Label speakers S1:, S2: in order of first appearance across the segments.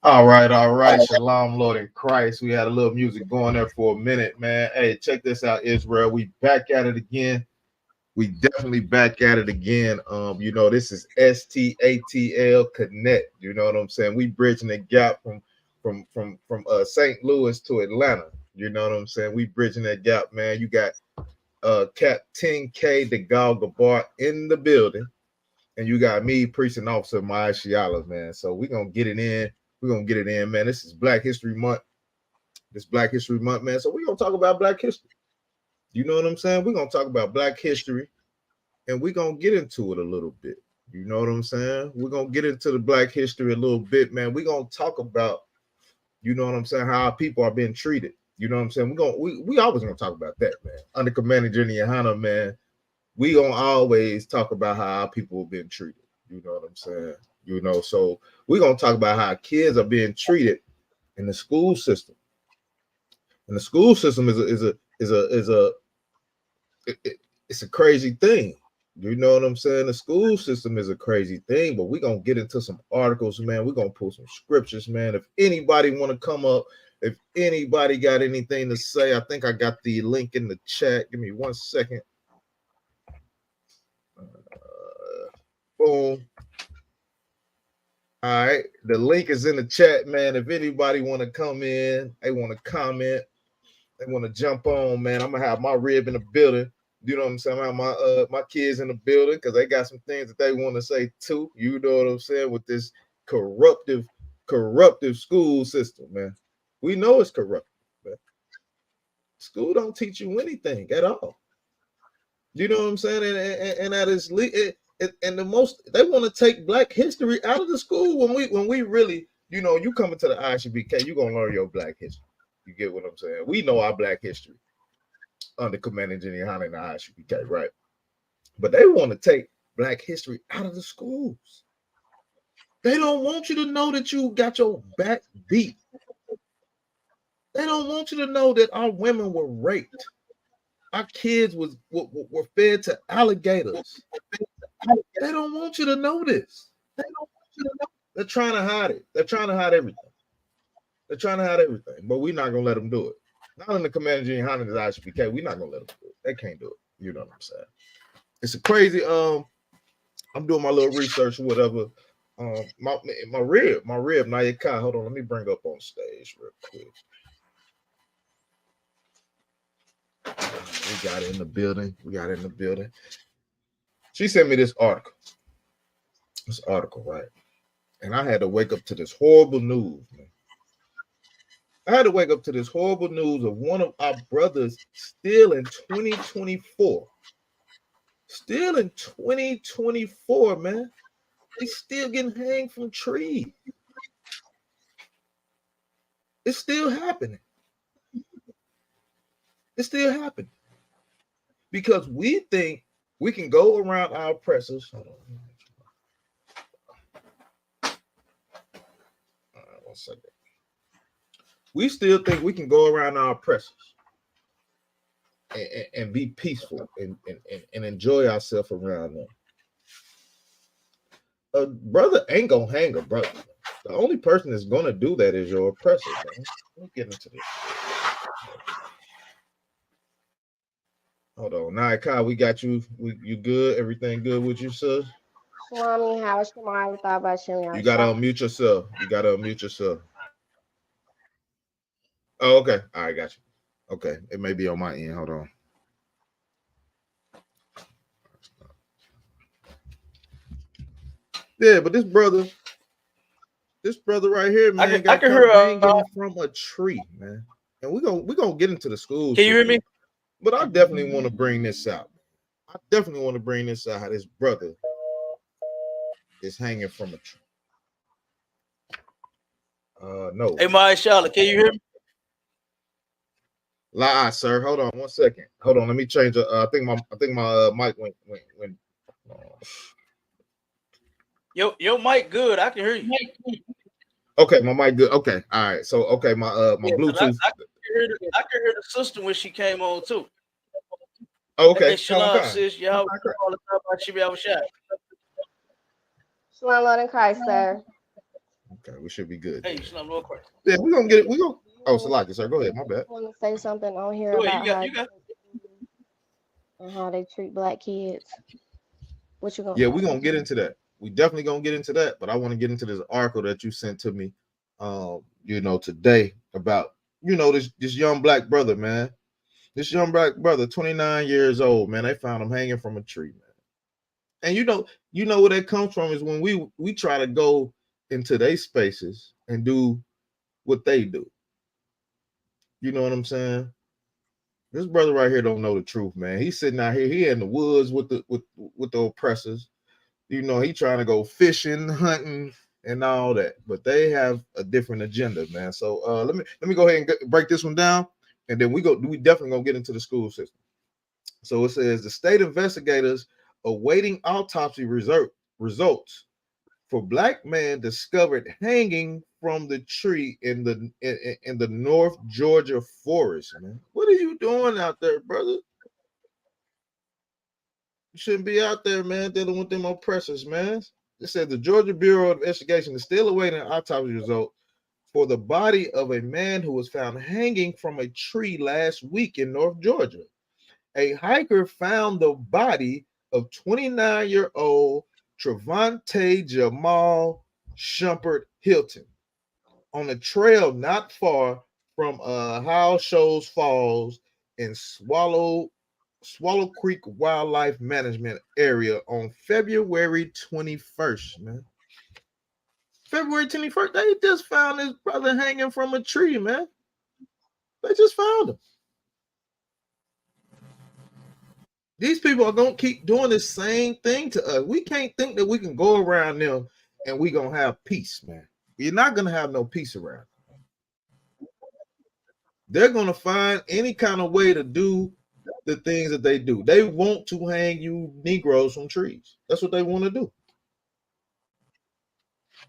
S1: All right, all right. Shalom, Lord in Christ. We had a little music going there for a minute, man. Hey, check this out, Israel. We back at it again. We definitely back at it again. This is STATL Connect. You know what I'm saying? We bridging the gap from St. Louis to Atlanta. You know what I'm saying? We bridging that gap, man. You got Captain K the Gabar in the building, and you got me, Priest and Officer Maya Shiala, man. So we're gonna get it in. We're gonna get it in, man. This is Black History Month. This Black History Month, man. So we're gonna talk about Black history. You know what I'm saying? We're gonna talk about Black history, and we're gonna get into it a little bit. You know what I'm saying? We're gonna get into the Black history a little bit, man. We're gonna talk about, you know what I'm saying, how our people are being treated. You know what I'm saying? We always gonna talk about that, man. Under Commander Jenny YAHANNA, man, we gonna always talk about how our people have been treated. You know what I'm saying? So we're gonna talk about how kids are being treated in the school system. And the school system it's a crazy thing. You know what I'm saying? The school system is a crazy thing, but we're gonna get into some articles, man. We're gonna pull some scriptures, man. If anybody want to come up, if anybody got anything to say, I think I got the link in the chat. Give me 1 second. Boom. All right, the link is in the chat, man. If anybody want to come in, they want to comment, they want to jump on, man. I'm gonna have my rib in the building. You know what I'm saying? I have my kids in the building because they got some things that they want to say too. You know what I'm saying? With this corruptive school system, man. We know it's corrupt, man. School don't teach you anything at all. You know what I'm saying? And that is and the most they want to take Black history out of the school when we really, you coming to the ISUPK, you're gonna learn your Black history. You get what I'm saying? We know our Black history under Commander Jenny YAHANNA and the ISUPK, right? But they want to take Black history out of the schools. They don't want you to know that you got your back beat. They don't want you to know that our women were raped. Our kids were fed to alligators. They don't want you to know this. They don't want you to know. They're trying to hide it. They're trying to hide everything. They're trying to hide everything, but we're not gonna let them do it. Not in the Commander Jenny YAHANNA and the ISUPK. We're not gonna let them do it. They can't do it. You know what I'm saying? It's a crazy. I'm doing my little research, whatever. My rib, Naya Kai. Hold on, let me bring up on stage real quick. We got it in the building. She sent me this article. Right? And I had to wake up to this horrible news, man. I had to wake up to this horrible news of one of our brothers still in 2024. Still in 2024, man. They still getting hanged from trees. It's still happening. It's still happening. Because we think we can go around our oppressors. Hold on. All right, 1 second. We still think we can go around our oppressors and be peaceful and enjoy ourselves around them. A brother ain't gonna hang a brother. The only person that's gonna do that is your oppressor, man. Let me get into this. Hold on. Now, Kyle, we got you. You good? Everything good with you, sis?
S2: Swami, how is Shamali thought about
S1: You gotta unmute yourself. You gotta unmute yourself. Oh, okay. All right, got you. Okay. It may be on my end. Hold on. Yeah, but this brother right here, man, got caught hanging from a tree, man. And we're gonna get into the schools.
S3: Can you hear me?
S1: But I definitely want to bring this out. I definitely want to bring this out how this brother is hanging from a tree. No.
S3: Hey, my Charlotte, can you hear me?
S1: Lie, sir. Hold on 1 second. Hold on. Let me change. I think my mic went.
S3: Your mic good. I can hear you.
S1: Okay, my mic good. Okay, all right. So okay, my Bluetooth.
S3: I can hear the sister when she came on too.
S1: Okay.
S3: Shalom, sis. Y'all all the time about she be outside.
S2: Shalom, Lord in Christ, sir.
S1: Okay, we should be good.
S3: Hey, Shalom, Lord Christ.
S1: Yeah, we're gonna get it. We go. Oh, Salaki, sir. Go ahead. My bad.
S2: I want to say something on here about how they treat black kids. What you gonna?
S1: Yeah, we're gonna get into that. We definitely gonna get into that. But I want to get into this article that you sent to me, today about this young black brother, man. This young black brother, 29 years old, man. They found him hanging from a tree, man. And you know where that comes from is when we try to go into their spaces and do what they do. You know what I'm saying? This brother right here don't know the truth, man. He's sitting out here. He in the woods with the oppressors. He trying to go fishing, hunting, and all that. But they have a different agenda, man. So let me go ahead and break this one down, and then we definitely gonna get into the school system. So it says the state investigators awaiting autopsy results for black man discovered hanging from the tree in the North Georgia forest, man. What are you doing out there, brother? You shouldn't be out there, man, dealing with them oppressors, man. It said the Georgia Bureau of Investigation is still awaiting an autopsy result for the body of a man who was found hanging from a tree last week in North Georgia. A hiker found the body of 29-year-old Trevante Jamal Shumpert Hilton on a trail not far from Howell Shoals Falls in Swallow Creek Wildlife Management Area on February 21st, man. February 21st, they just found this brother hanging from a tree, man. They just found him. These people are going to keep doing the same thing to us. We can't think that we can go around them and we're going to have peace, man. You're not going to have no peace around them. They're going to find any kind of way to do the things that they do. They want to hang you Negroes from trees. That's what they want to do.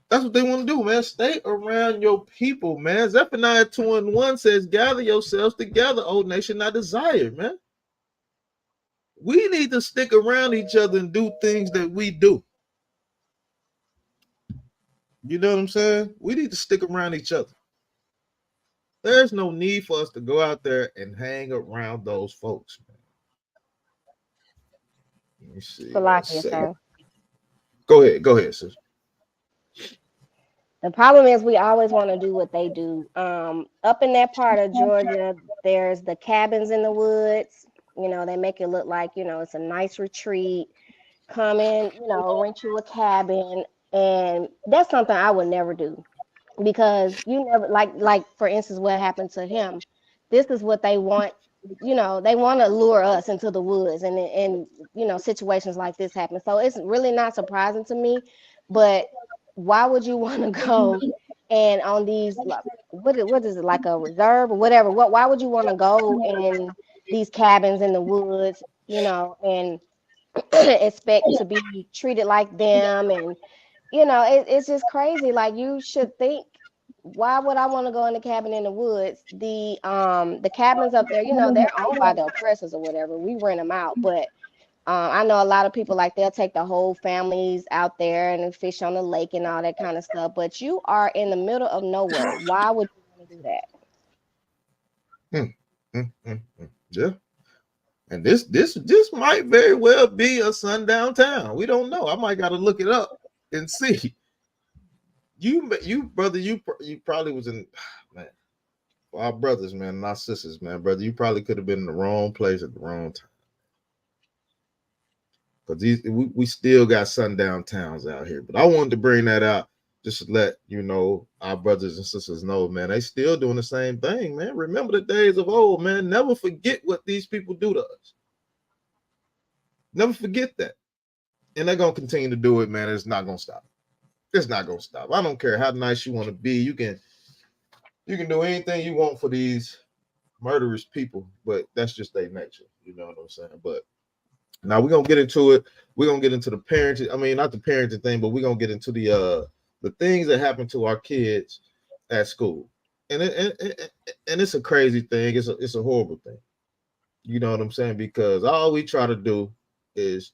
S1: That's what they want to do, man. Stay around your people, man. Zephaniah 2:1 says, gather yourselves together, O nation not desired, man. We need to stick around each other and do things that we do. You know what I'm saying? We need to stick around each other. There's no need for us to go out there and hang around those folks, man. Let me see. Go ahead, sis.
S2: The problem is we always want to do what they do. Up in that part of Georgia, there's the cabins in the woods. They make it look like, it's a nice retreat. Come in, rent you a cabin. And that's something I would never do. because you never like for instance what happened to him. This is what they want. They want to lure us into the woods, and situations like this happen. So it's really not surprising to me. But why would you want to go and on these like, what is it, like a reserve or whatever? Why would you want to go in these cabins in the woods, and expect to be treated like them? And it's just crazy. Like, you should think, why would I want to go in the cabin in the woods? The cabins up there, they're owned by the oppressors or whatever. We rent them out, but I know a lot of people, like, they'll take the whole families out there and fish on the lake and all that kind of stuff. But you are in the middle of nowhere. Why would you want to do
S1: that? Yeah. And this might very well be a sundown town. We don't know. I might got to look it up and see. You brother, you probably was in, man. Our brothers, man, and our sisters, man, brother, you probably could have been in the wrong place at the wrong time. Because we still got sundown towns out here. But I wanted to bring that out just to let our brothers and sisters know, man, they still doing the same thing, man. Remember the days of old, man. Never forget what these people do to us. Never forget that. And they're going to continue to do it, man. It's not going to stop. It's not going to stop. I don't care how nice you want to be. You can do anything you want for these murderous people, but that's just their nature. You know what I'm saying? But now we're going to get into it. We're going to get into the parenting. I mean, not the parenting thing, but we're going to get into the things that happen to our kids at school. And it's a crazy thing. It's a horrible thing. You know what I'm saying? Because all we try to do is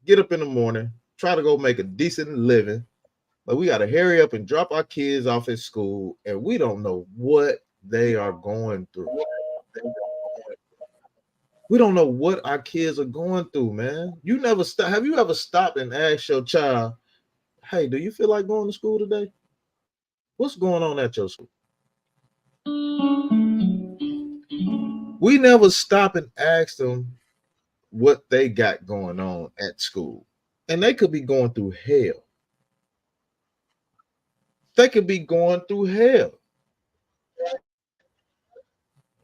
S1: get up in the morning, try to go make a decent living, but we got to hurry up and drop our kids off at school, and we don't know what they are going through. We don't know what our kids are going through, man. You never stop. Have you ever stopped and asked your child, hey, do you feel like going to school today? What's going on at your school? We never stop and ask them what they got going on at school. And they could be going through hell. They could be going through hell.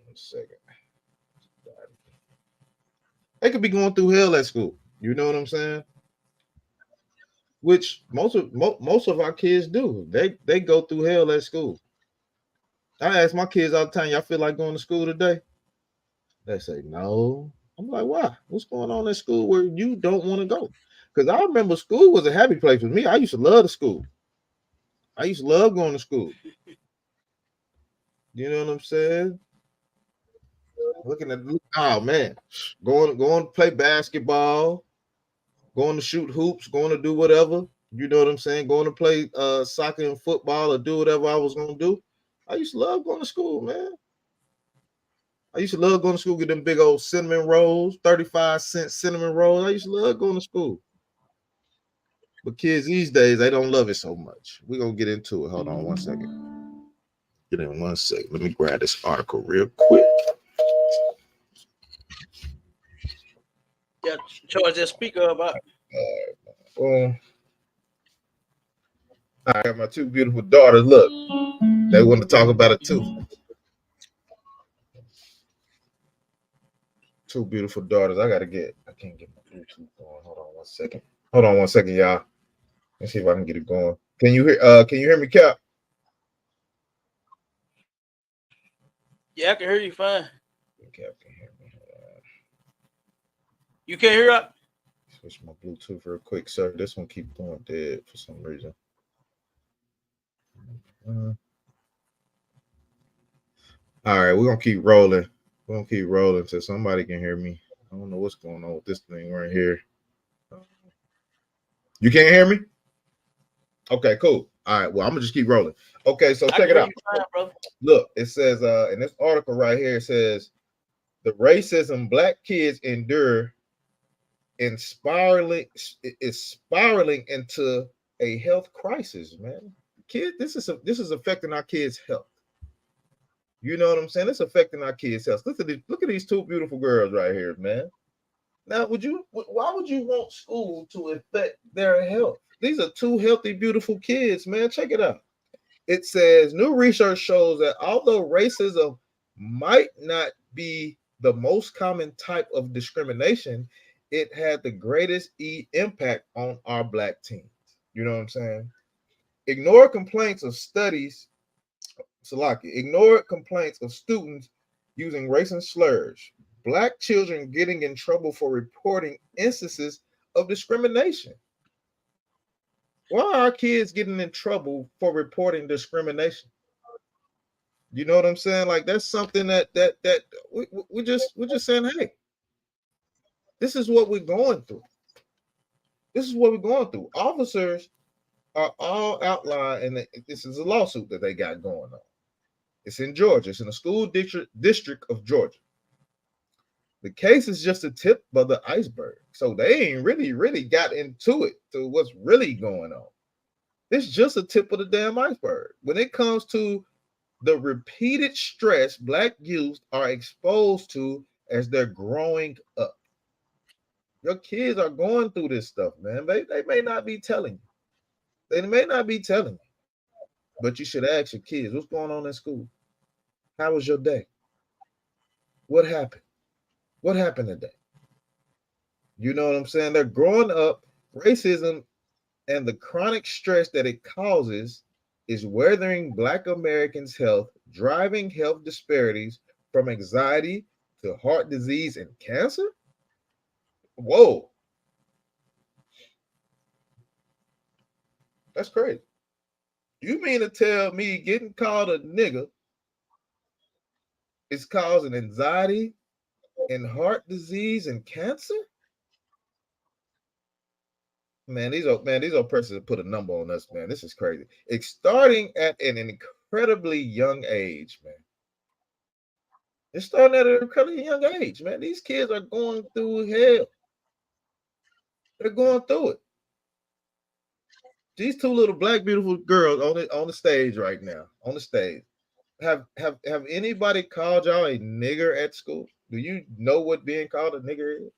S1: 1 second. They could be going through hell at school. You know what I'm saying? Which most of our kids do. They go through hell at school. I ask my kids all the time, y'all feel like going to school today? They say no. I'm like, why? What's going on at school where you don't want to go? Because I remember school was a happy place with me. I used to love the school. I used to love going to school. You know what I'm saying? Looking at, oh man, going to play basketball, going to shoot hoops, going to do whatever. You know what I'm saying? Going to play soccer and football or do whatever I was going to do. I used to love going to school, man. I used to love going to school, get them big old cinnamon rolls, 35-cent cinnamon rolls. I used to love going to school. But kids these days, they don't love it so much. We're going to get into it. Hold on 1 second. Get in 1 second. Let me grab this article real quick.
S3: Yeah, charge that speaker about.
S1: I got my 2 beautiful daughters. Look, they want to talk about it too. 2 beautiful daughters. I can't get my Bluetooth going. Hold on 1 second. Hold on 1 second, y'all. Let's see if I can get it going. Can you hear me, Cap?
S3: Yeah, I can hear you fine.
S1: Cap can hear me.
S3: You can't hear up?
S1: Switch my Bluetooth real quick, sir. This one keep going dead for some reason. All right, we're gonna keep rolling. We're gonna keep rolling until somebody can hear me. I don't know what's going on with this thing right here. You can't hear me? Okay, cool. All right, well, I'm gonna just keep rolling. Okay, so check it out.
S3: Fine,
S1: look, it says in this article right here, it says the racism Black kids endure is spiraling into a health crisis, man. Kid, this is affecting our kids' health. You know what I'm saying? It's affecting our kids' health. Look at these 2 beautiful girls right here, man. Now, why would you want school to affect their health? These are 2 healthy, beautiful kids, man. Check it out. It says new research shows that although racism might not be the most common type of discrimination, it had the greatest impact on our black teens. You know what I'm saying? Ignore complaints of studies, Salaki, ignore complaints of students using racist slurs. Black children getting in trouble for reporting instances of discrimination. Why are our kids getting in trouble for reporting discrimination? You know what I'm saying? Like that's something that we're just saying, hey, this is what we're going through. This is what we're going through. Officers are all outlined, and this is a lawsuit that they got going on. It's in Georgia. It's in the school district of Georgia. The case is just a tip of the iceberg. So they ain't really got into it to what's really going on. It's just a tip of the damn iceberg. When it comes to the repeated stress black youth are exposed to as they're growing up. Your kids are going through this stuff, man. They may not be telling you. They may not be telling you. But you should ask your kids, what's going on in school? How was your day? What happened? What happened today? You know what I'm saying? They're growing up. Racism and the chronic stress that it causes is weathering Black Americans' health, driving health disparities from anxiety to heart disease and cancer. Whoa. That's crazy. You mean to tell me getting called a nigga is causing anxiety and heart disease and cancer? Man, these are persons that put a number on us, man. This is crazy. It's starting at an incredibly young age, man. It's starting at an incredibly young age, man. These kids are going through hell. They're going through it. These two little black beautiful girls on the stage right now, on the stage. Have anybody called y'all a nigger at school? Do you know what being called a nigger is?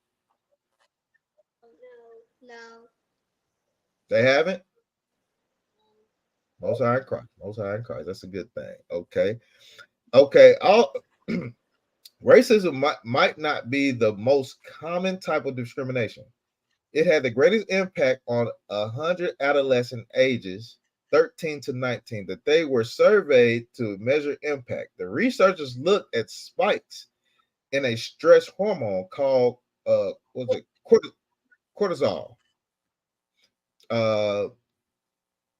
S4: No.
S1: They haven't? Most High in Christ. Most High in Christ. That's a good thing. Okay. Okay. Racism might not be the most common type of discrimination. It had the greatest impact on 100 adolescent ages 13 to 19 that they were surveyed to measure impact. The researchers looked at spikes in a stress hormone called cortisol.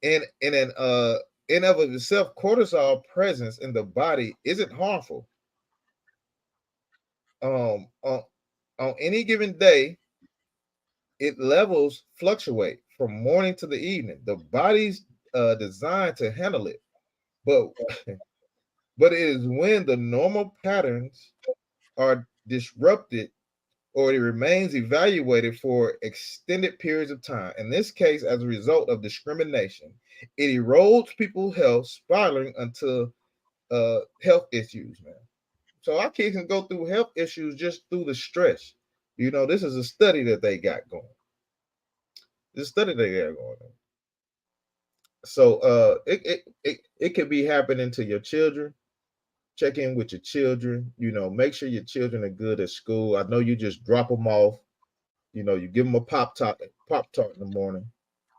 S1: In of itself, cortisol presence in the body isn't harmful. On any given day, it levels fluctuate from morning to the evening. The body's designed to handle it, but but it is when the normal patterns are disrupted or it remains evaluated for extended periods of time. In this case, as a result of discrimination, it erodes people's health, spiraling into health issues, man. So our kids can go through health issues just through the stress. You know, this is a study that they got going. This study they got going on. So it could be happening to your children. Check in with your children. You know, make sure your children are good at school. I know you just drop them off. You know, you give them a pop tart in the morning,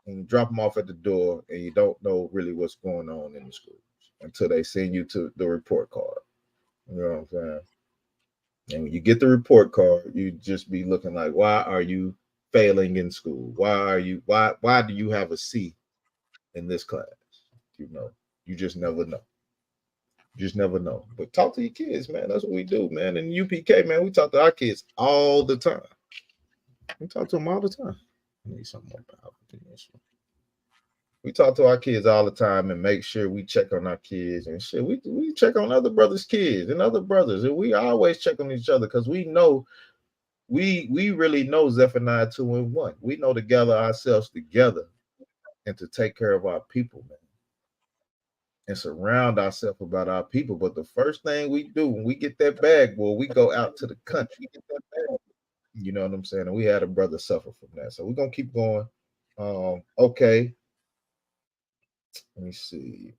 S1: and you drop them off at the door, and you don't know really what's going on in the schools until they send you to the report card. You know what I'm saying? And when you get the report card, you just be looking like, why are you failing in school? Why do you have a C in this class? You know, you just never know. You just never know. But talk to your kids, man. That's what we do, man. In UPK, man, we talk to our kids all the time. We talk to them all the time. I need something more powerful than this one. We talk to our kids all the time and make sure we check on our kids and shit. We check on other brothers' kids and other brothers, and we always check on each other because we know we really know Zephaniah 2:1. We know to gather ourselves together and to take care of our people, man, and surround ourselves about our people. But the first thing we do when we get that bag, well, we go out to the country. You know what I'm saying? And we had a brother suffer from that. So we're gonna keep going. Okay. Let me see.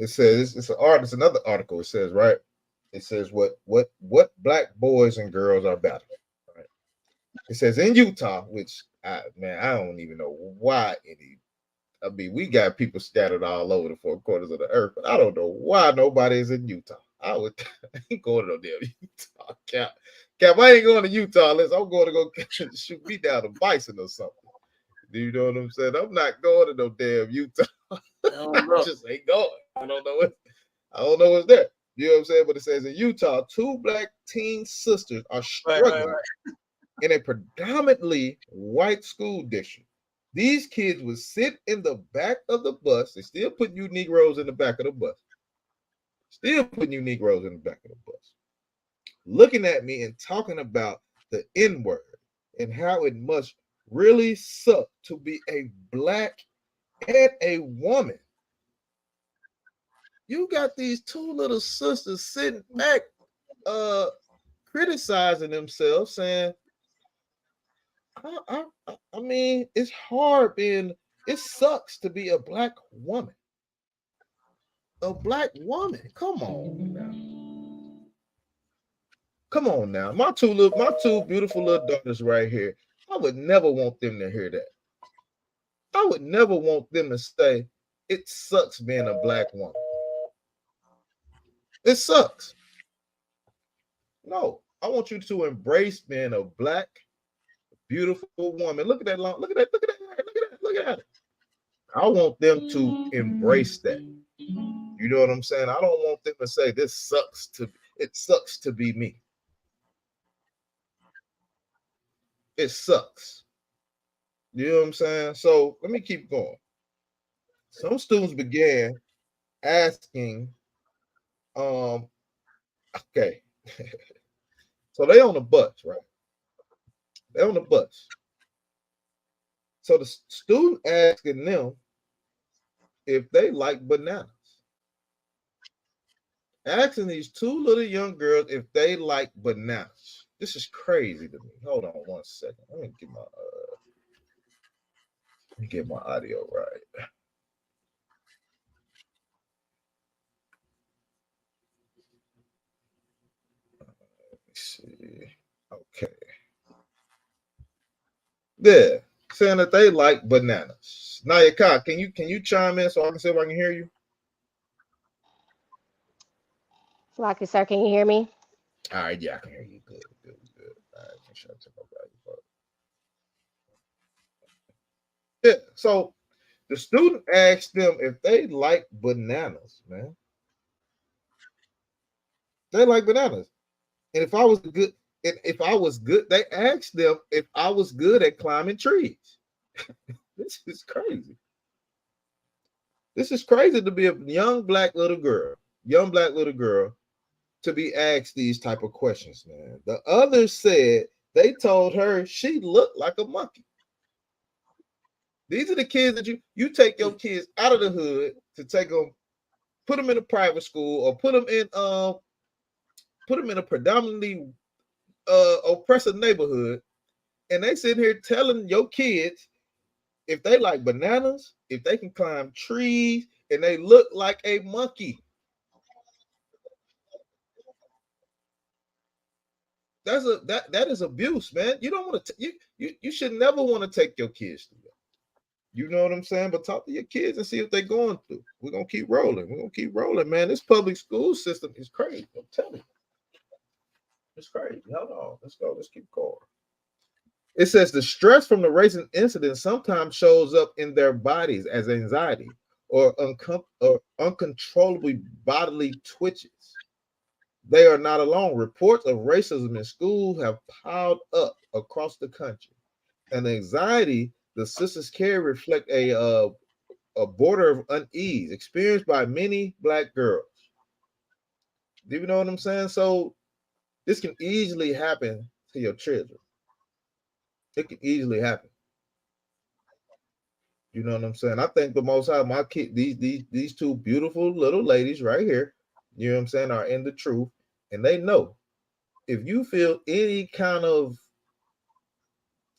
S1: It says it's an art. It's another article. It says right. It says what black boys and girls are battling. Right. It says in Utah, which I don't even know why any. I mean, we got people scattered all over the four corners of the earth, but I don't know why nobody is in Utah. I ain't going to no damn Utah. Cap, I ain't going to Utah unless I'm going to go shoot me down a bison or something. Do you know what I'm saying? I'm not going to no damn Utah. I just ain't going. I don't know what's there. You know what I'm saying? But it says in Utah, 2 black teen sisters are struggling in a predominantly white school district. These kids would sit in the back of the bus. They still put you Negroes in the back of the bus. Still putting you Negroes in the back of the bus. Looking at me and talking about the N-word and how it must really suck to be a black and a woman. You got these 2 little sisters sitting back criticizing themselves, saying, I mean, it's hard it sucks to be a black woman. A black woman. Come on now. Come on now. My two beautiful little daughters right here. I would never want them to hear that. I would never want them to say, it sucks being a black woman. It sucks. No, I want you to embrace being a black, beautiful woman. Look at that long. Look at that. Look at that. I want them to embrace that. You know what I'm saying? I don't want them to say it sucks to be me. It sucks. You know what I'm saying? So let me keep going. Some students began asking, okay. So they on the bus, right? They on the bus. So the student asking them if they like bananas. Asking these 2 little young girls if they like bananas. This is crazy to me. Hold on 1 second. Let me get my audio right. Let me see. Okay. There, saying that they like bananas. Nayaka, can you chime in so I can see if I can hear you?
S2: Lucky sir, can you hear me?
S1: All right, yeah, I can hear you. Good. All right, make sure I took my value up. Yeah, so the student asked them if they like bananas, man. They like bananas. And if I was good, they asked them if I was good at climbing trees. This is crazy. This is crazy to be a young black little girl, to be asked these type of questions, man. The others said they told her she looked like a monkey. These are the kids that you take your kids out of the hood to take them, put them in a private school or put them in a predominantly oppressive neighborhood, and they sitting here telling your kids if they like bananas, if they can climb trees, and they look like a monkey. That is abuse, man. You don't want to you should never want to take your kids through that. You know what I'm saying? But talk to your kids and see what they're going through. We're gonna keep rolling. Man. This public school system is crazy. I'm telling you. It's crazy. Hold on. Let's go. Let's keep going. It says the stress from the racing incident sometimes shows up in their bodies as anxiety or uncontrollably bodily twitches. They are not alone. Reports of racism in schools have piled up across the country. And the anxiety the sisters carry reflect a border of unease experienced by many black girls. Do you know what I'm saying? So this can easily happen to your children. It can easily happen. You know what I'm saying? I think the most high, my kid, these 2 beautiful little ladies right here, you know what I'm saying, are in the truth, and they know if you feel any kind of,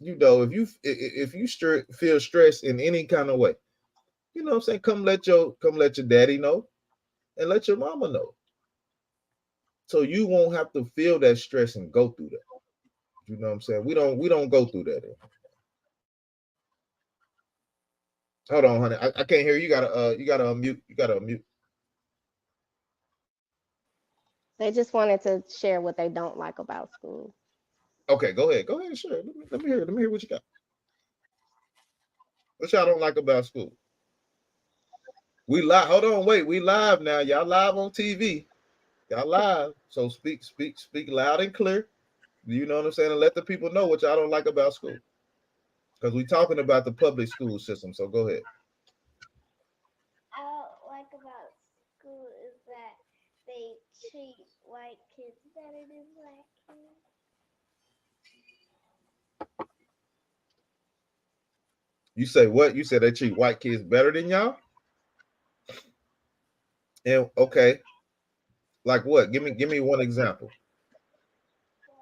S1: if you feel stress in any kind of way, you know what I'm saying, come let your daddy know. and let your mama know. So you won't have to feel that stress and go through that. You know what I'm saying? We don't go through that. Hold on, honey. I can't hear you. You gotta unmute. You gotta unmute.
S2: They just wanted to share what they don't like about school.
S1: Okay, go ahead. Go ahead, sure. Let me hear. Let me hear what you got. What y'all don't like about school? We live. Hold on, wait. We live now. Y'all live on TV. Y'all live. So speak loud and clear. You know what I'm saying? And let the people know what y'all don't like about school. Because we're talking about the public school system. So go ahead.
S4: I don't like about school is that they treat white kids better than black kids.
S1: You say what? You said they treat white kids better than y'all? And okay, like what? Give me one example.
S4: So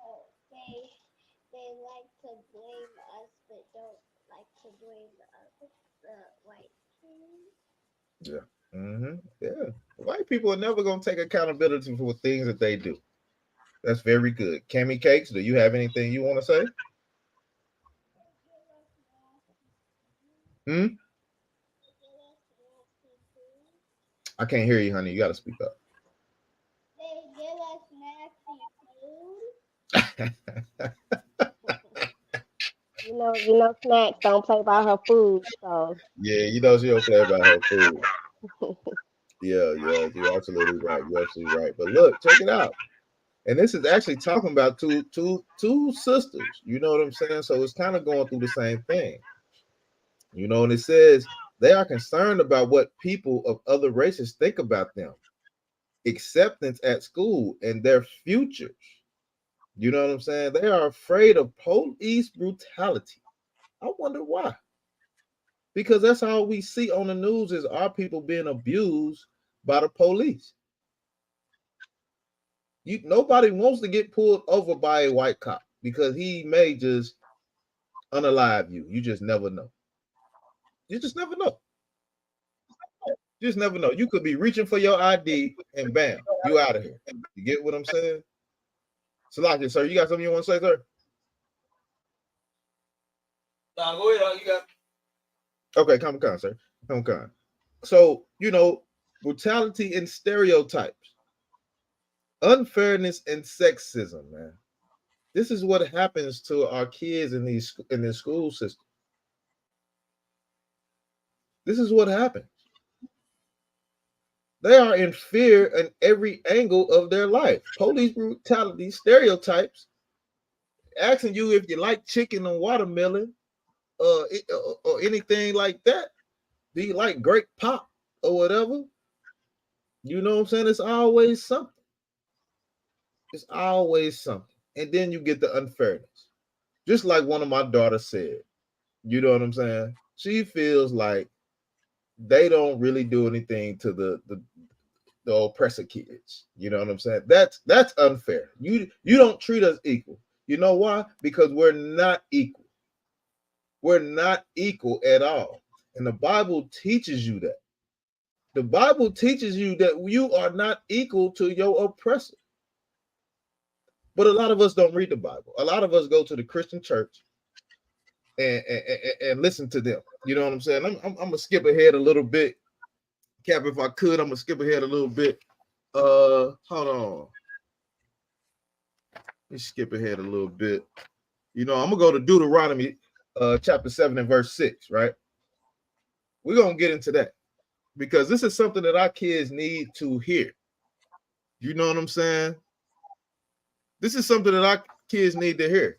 S4: they like to blame us, but don't like to blame the white kids.
S1: Yeah. Yeah. White people are never gonna take accountability for things that they do. That's very good. Cammy Cakes, do you have anything you want to say? Hmm? I can't hear you, honey. You gotta speak up.
S4: They give us nasty food.
S2: Snacks don't play by her food. So
S1: Yeah, you know she don't play about her food. Yeah, you're absolutely right. You're absolutely right. But look, check it out. And this is actually talking about two sisters. You know what I'm saying? So it's kind of going through the same thing. You know, and it says they are concerned about what people of other races think about them, acceptance at school, and their futures. You know what I'm saying? They are afraid of police brutality. I wonder why. Because that's all we see on the news is our people being abused by the police. Nobody wants to get pulled over by a white cop because he may just unalive you. You just never know. You just never know. You just never know. You could be reaching for your ID and bam, you out of here. You get what I'm saying? Salaki, sir, you got something you want to say, sir?
S3: Nah, go ahead. You got.
S1: Okay, come on, sir. Come on. So, brutality and stereotypes, unfairness and sexism, man. This is what happens to our kids in this school system. This is what happens. They are in fear in every angle of their life. Police brutality, stereotypes, asking you if you like chicken and watermelon, or anything like that. Do you like grape pop or whatever? You know what I'm saying? It's always something. It's always something. And then you get the unfairness. Just like one of my daughters said, you know what I'm saying? She feels like they don't really do anything to the oppressor kids. You know what I'm saying? That's unfair. You don't treat us equal. You know why? Because we're not equal. We're not equal at all. And the Bible teaches you that. The Bible teaches you that you are not equal to your oppressor. But a lot of us don't read the Bible. A lot of us go to the Christian church and listen to them. You know what I'm saying? I'm gonna skip ahead a little bit. Cap, if I could, I'm gonna skip ahead a little bit. Hold on. Let me skip ahead a little bit. I'm gonna go to Deuteronomy chapter 7 and verse 6, right? We're gonna get into that because this is something that our kids need to hear. You know what I'm saying? This is something that our kids need to hear.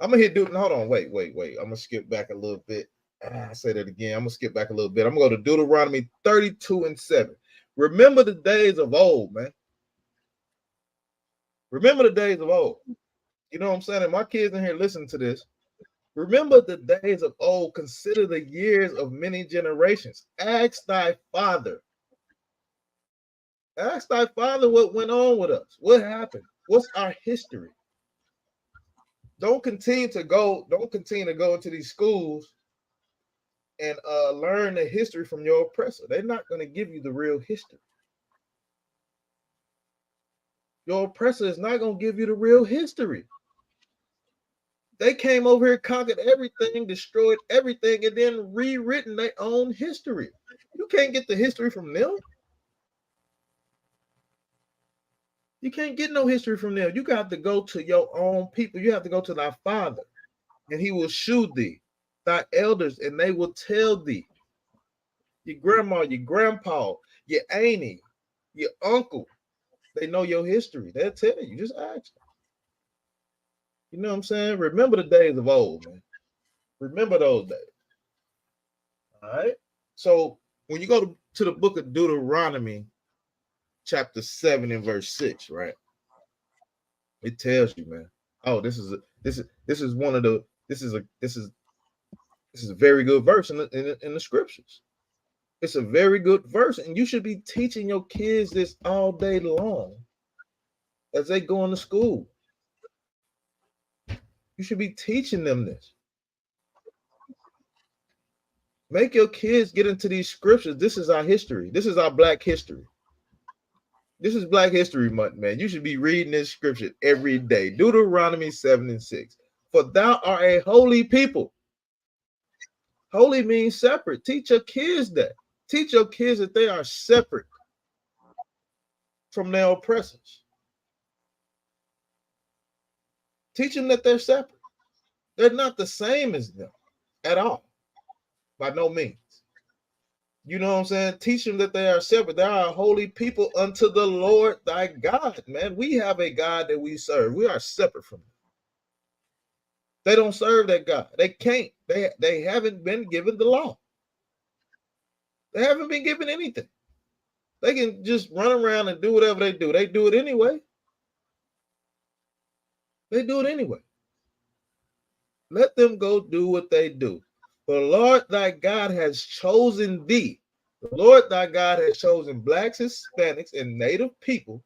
S1: I'm gonna hit Hold on, wait. I'm gonna skip back a little bit. I say that again. I'm gonna skip back a little bit. I'm gonna go to Deuteronomy 32 and 7. Remember the days of old, man. Remember the days of old. You know what I'm saying? And my kids in here listen to this. Remember the days of old. Consider the years of many generations. Ask thy father. Ask thy father what went on with us. What happened? What's our history? Don't continue to go into these schools and learn the history from your oppressor. They're not going to give you the real history. Your oppressor is not going to give you the real history. They came over here, conquered everything, destroyed everything, and then rewritten their own history. You can't get the history from them. You can't get no history from them. You got to go to your own people. You have to go to thy father, and he will shew thee, thy elders, and they will tell thee. Your grandma, your grandpa, your auntie, your uncle, they know your history. They'll tell you. Just ask them. You know what I'm saying? Remember the days of old, man. Remember those days. All right. So when you go to the book of Deuteronomy, chapter 7 and verse 6, right? It tells you, man. Oh, this is one of the this is a very good verse in the scriptures. It's a very good verse, and you should be teaching your kids this all day long as they go into school. You should be teaching them this. Make your kids get into these scriptures. This is our history. This is our Black history. This is Black History Month, man. You should be reading this scripture every day. Deuteronomy 7 and 6. For thou art a holy people. Holy means separate. Teach your kids that. Teach your kids that they are separate from their oppressors. Teach them that they're separate. They're not the same as them at all. By no means. You know what I'm saying? Teach them that they are separate. They are a holy people unto the Lord thy God, man. We have a God that we serve. We are separate from him. They don't serve that God. They can't. They haven't been given the law. They haven't been given anything. They can just run around and do whatever they do. They do it anyway. They do it anyway. Let them go do what they do. For the Lord thy God has chosen thee. The Lord thy God has chosen Blacks, Hispanics, and Native people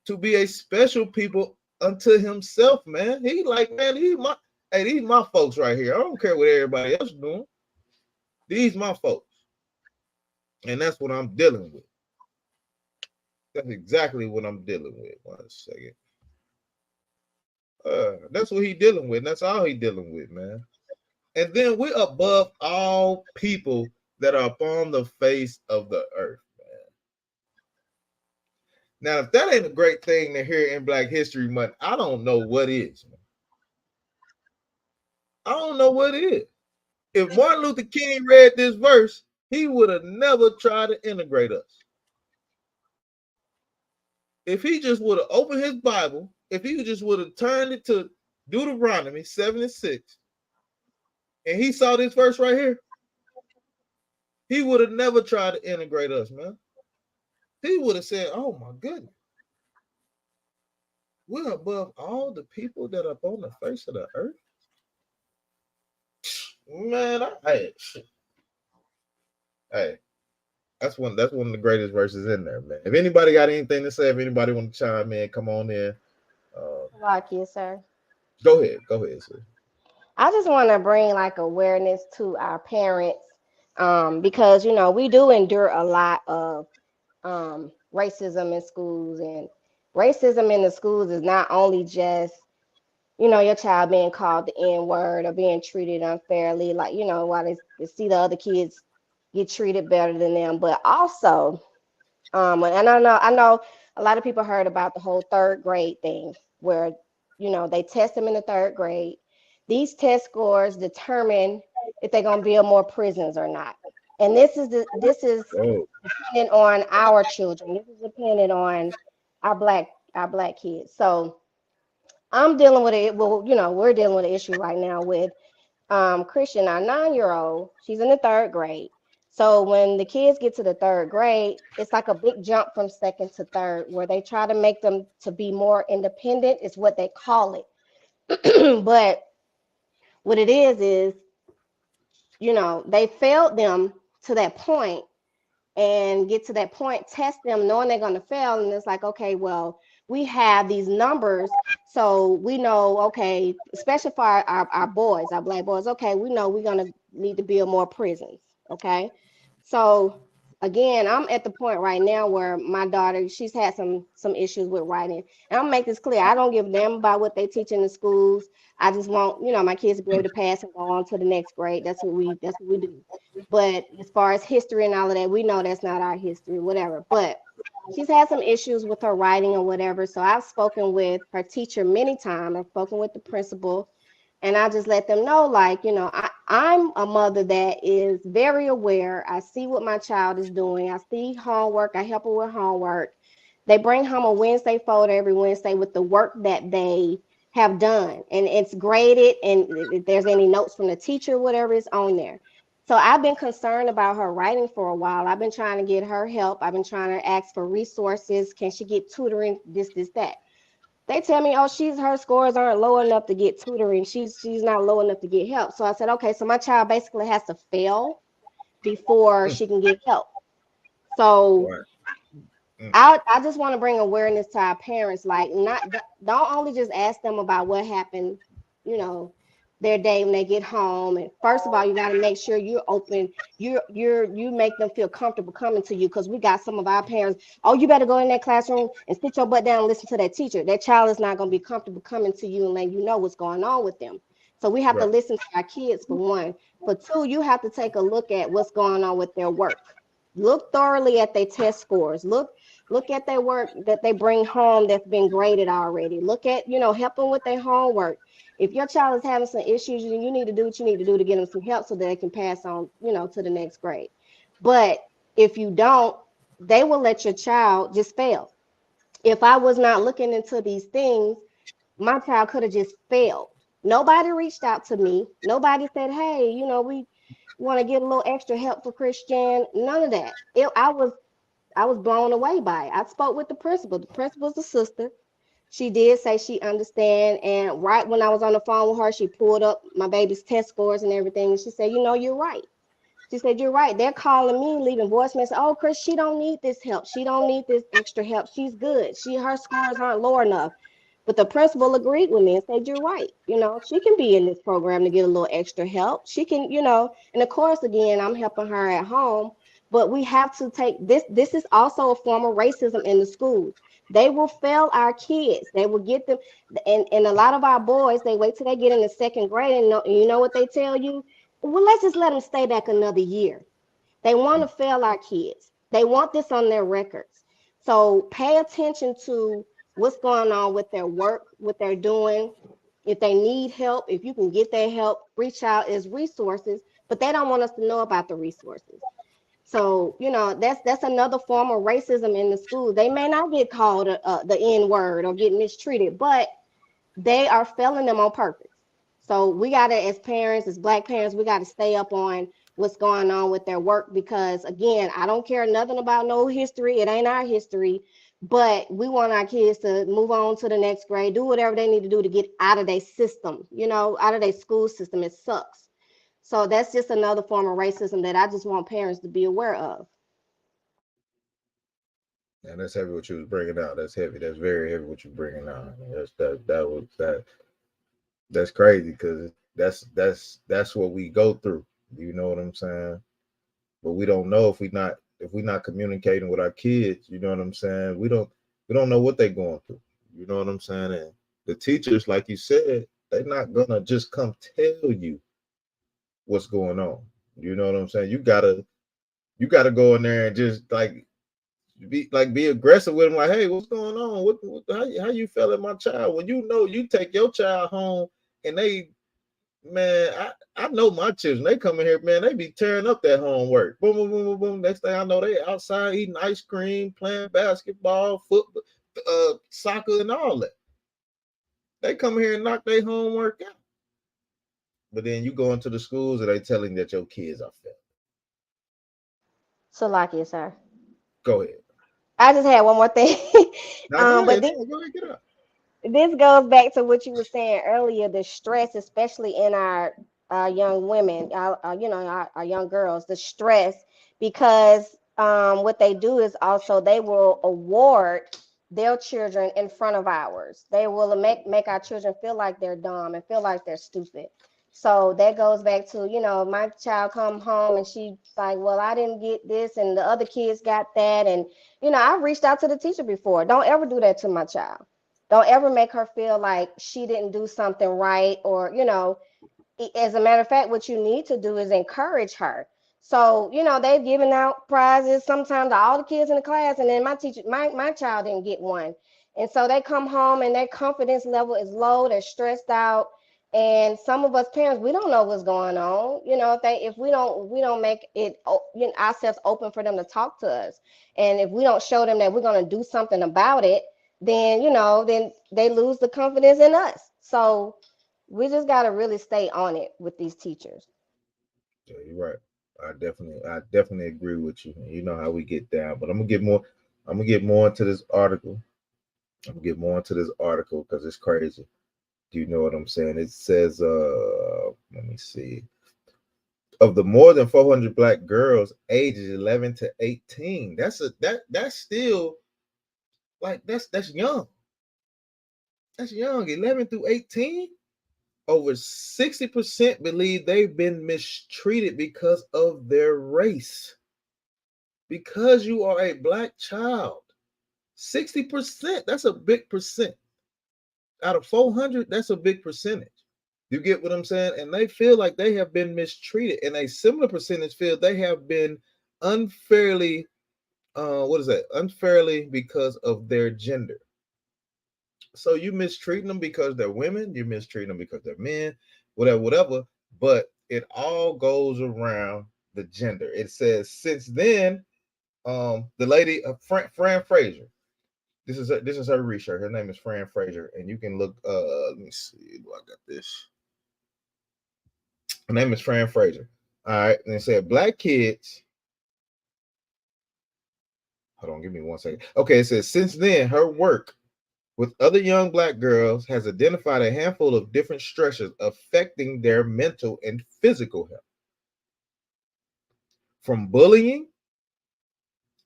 S1: to be a special people unto himself, man. He like, man, these my folks right here. I don't care what everybody else is doing. These my folks. And that's what I'm dealing with. That's exactly what I'm dealing with. 1 second. That's what he dealing with. That's all he dealing with, man. And then we're above all people that are upon the face of the earth, man. Now, if that ain't a great thing to hear in Black History Month, I don't know what is, man. I don't know what it is. If Martin Luther King read this verse, he would have never tried to integrate us. If he just would have opened his Bible, if he just would have turned it to Deuteronomy 7 and 6, and he saw this verse right here, he would have never tried to integrate us, man. He would have said, oh my goodness. We're above all the people that are on the face of the earth. Man, hey, that's one of the greatest verses in there, man. If anybody got anything to say, if anybody want to chime in, come on in.
S2: Like you, sir.
S1: Go ahead, sir.
S2: I just want to bring like awareness to our parents, because we do endure a lot of racism in schools, and racism in the schools is not only just your child being called the N-word or being treated unfairly, like while they see the other kids get treated better than them, but also and I know a lot of people heard about the whole third grade thing where they test them in the third grade. These test scores determine if they're going to build more prisons or not. And this is dependent on our children. This is dependent on our black kids. So I'm dealing with it. Well, we're dealing with an issue right now with Christian, our 9-year-old. She's in the third grade. So when the kids get to the third grade, it's like a big jump from second to third, where they try to make them to be more independent, is what they call it. But what it is, they failed them to that point, and get to that point, test them knowing they're going to fail. And it's like, okay, well, we have these numbers. So we know, okay, especially for our boys, our black boys, okay, we know we're going to need to build more prisons. Okay. So again, I'm at the point right now where my daughter, she's had some issues with writing. And I'll make this clear. I don't give a damn about what they teach in the schools. I just want, my kids to be able to pass and go on to the next grade. That's what we do. But as far as history and all of that, we know that's not our history, whatever. But she's had some issues with her writing or whatever. So I've spoken with her teacher many times. I've spoken with the principal, and I just let them know, like, I'm a mother that is very aware. I see what my child is doing. I see homework. I help her with homework. They bring home a Wednesday folder every Wednesday with the work that they have done, and it's graded. And if there's any notes from the teacher, whatever is on there. So I've been concerned about her writing for a while. I've been trying to get her help. I've been trying to ask for resources. Can she get tutoring? This, that. They tell me, oh, her scores aren't low enough to get tutoring. She's not low enough to get help. So I said, okay, so my child basically has to fail before she can get help. So
S1: Right.
S2: I just want to bring awareness to our parents. Like, don't only just ask them about what happened, you know, their day when they get home. And first of all, you got to make sure you're open. You make them feel comfortable coming to you, because we got some of our parents. Oh, you better go in that classroom and sit your butt down and listen to that teacher. That child is not going to be comfortable coming to you and letting you know what's going on with them. So we have to
S1: Right.
S2: listen to our kids, for one. For two, you have to take a look at what's going on with their work. Look thoroughly at their test scores. Look at their work that they bring home that's been graded already. Look at, help them with their homework. If your child is having some issues, you need to do what you need to do to get them some help so that they can pass on, to the next grade. But if you don't, they will let your child just fail. If I was not looking into these things, my child could have just failed. Nobody reached out to me. Nobody said, hey, we want to get a little extra help for Christian. None of that. I was blown away by it. I spoke with the principal. The principal's a sister. She did say she understand. And right when I was on the phone with her, she pulled up my baby's test scores and everything. And she said, you're right. She said, you're right. They're calling me, leaving voicemails. Oh, Chris, she don't need this help. She don't need this extra help. She's good. Her scores aren't low enough. But the principal agreed with me and said, you're right. She can be in this program to get a little extra help. She can, and of course, again, I'm helping her at home. But we have to take this. This is also a form of racism in the schools. They will fail our kids. They will get them. And a lot of our boys, they wait till they get in the second grade. And you know what they tell you? Well, let's just let them stay back another year. They want to fail our kids. They want this on their records. So pay attention to what's going on with their work, what they're doing. If they need help, if you can get their help, reach out as resources, but they don't want us to know about the resources. So, that's another form of racism in the school. They may not get called the N word or get mistreated, but they are failing them on purpose. So we got to, as parents, as Black parents, we got to stay up on what's going on with their work, because again, I don't care nothing about no history. It ain't our history, but we want our kids to move on to the next grade, do whatever they need to do to get out of their system, out of their school system. It sucks. So that's just another form of racism that I just want parents to be aware of.
S1: And that's heavy what you was bringing out. That's heavy. That's very heavy what you bringing out. That's crazy, because that's what we go through. You know what I'm saying? But we don't know if we not communicating with our kids. You know what I'm saying? We don't know what they're going through. You know what I'm saying? And the teachers, like you said, they're not gonna just come tell you what's going on. You know what I'm saying? You gotta go in there and just be aggressive with them, like, hey, what's going on? How you feeling, my child? When you take your child home and man, I know my children, they come in here, man, they be tearing up that homework. Boom, boom, boom, boom, boom. Next thing I know, they outside eating ice cream, playing basketball, football, soccer, and all that. They come here and knock their homework out. But then you go into the schools and they telling that your kids are failing.
S2: So, like it, sir.
S1: Go ahead.
S2: I just had one more thing.
S1: Now go
S2: But
S1: ahead. Go ahead, get up.
S2: this goes back to what you were saying earlier, the stress, especially in our young women, our young girls, the stress, because what they do is also they will award their children in front of ours. They will make our children feel like they're dumb and feel like they're stupid. So that goes back to, my child come home and she like, well, I didn't get this and the other kids got that. And, I've reached out to the teacher before. Don't ever do that to my child. Don't ever make her feel like she didn't do something right, or, as a matter of fact, what you need to do is encourage her. So, they've given out prizes sometimes to all the kids in the class, and then my child didn't get one. And so they come home and their confidence level is low, they're stressed out. And some of us parents, we don't know what's going on. If we don't make it, ourselves open for them to talk to us. And if we don't show them that we're going to do something about it, then they lose the confidence in us. So we just got to really stay on it with these teachers.
S1: Yeah, you're right. I definitely agree with you. You know how we get down, but I'm gonna get more into this article. I'm gonna get more into this article because it's crazy. Do you know what I'm saying? It says, let me see. Of the more than 400 black girls ages 11 to 18, that's still like that's young. That's young. 11 through 18. Over 60% believe they've been mistreated because of their race. Because you are a black child. 60%, that's a big percent. Out of 400, that's a big percentage. You get what I'm saying? And they feel like they have been mistreated. And a similar percentage feel they have been unfairly, what is that? Unfairly because of their gender. So you mistreating them because they're women, you mistreating them because they're men, whatever, whatever. But it all goes around the gender. It says since then, the lady, Fran Fraser. This is her research. Her name is Fran Fraser, and you can look. Let me see. Do I got this? Her name is Fran Fraser. All right, and it said black kids. Hold on, give me 1 second. Okay, it says since then, her work with other young black girls has identified a handful of different stressors affecting their mental and physical health, from bullying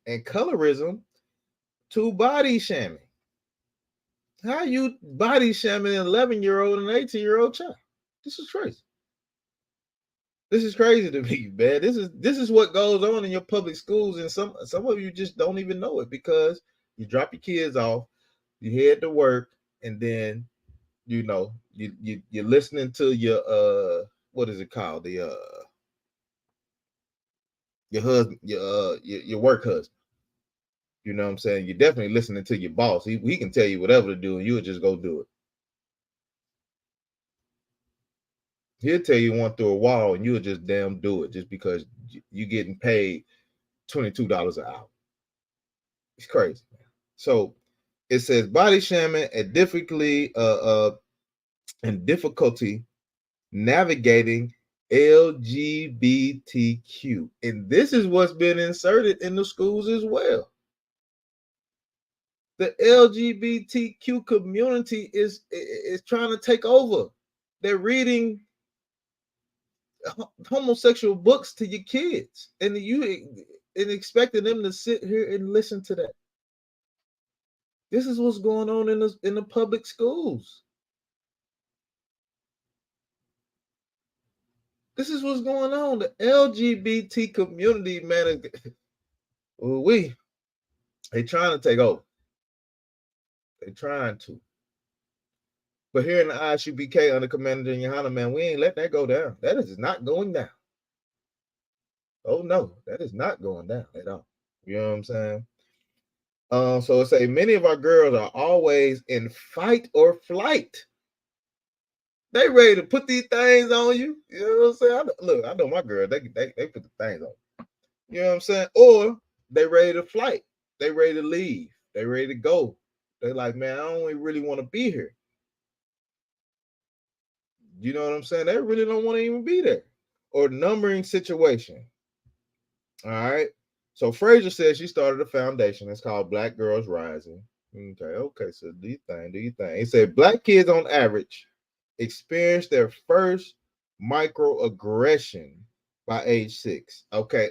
S1: and colorism to body shaming. How you body shaming an 11-year-old and an 18-year-old child? This is crazy. This is crazy to me, man. This is what goes on in your public schools, and some of you just don't even know it because you drop your kids off, you head to work, and then you're listening to your what is it called, the your husband, your work husband. You know what I'm saying? You're definitely listening to your boss. He can tell you whatever to do, and you would just go do it. He'll tell you one through a wall, and you'll just damn do it just because you're getting paid $22 an hour. It's crazy, man. So it says body shaming and difficulty navigating LGBTQ. And this is what's been inserted in the schools as well. The LGBTQ community is trying to take over. They're reading homosexual books to your kids, and expecting them to sit here and listen to that. This is what's going on in the public schools. This is what's going on. The LGBT community, man, they trying to take over. They trying to. But here in the ISUPK under Commander YAHANNA, man, we ain't let that go down. That is not going down. Oh no, that is not going down at all. You know what I'm saying? So it say many of our girls are always in fight or flight. They ready to put these things on you. You know what I'm saying? I know my girl. They put the things on. You know what I'm saying? Or they ready to flight. They ready to leave. They ready to go. They like, man, I don't really want to be here. You know what I'm saying? They really don't want to even be there. Or numbering situation. All right. So Fraser says she started a foundation. It's called Black Girls Rising. Okay. So do you think? He said black kids on average experience their first microaggression by age 6. Okay.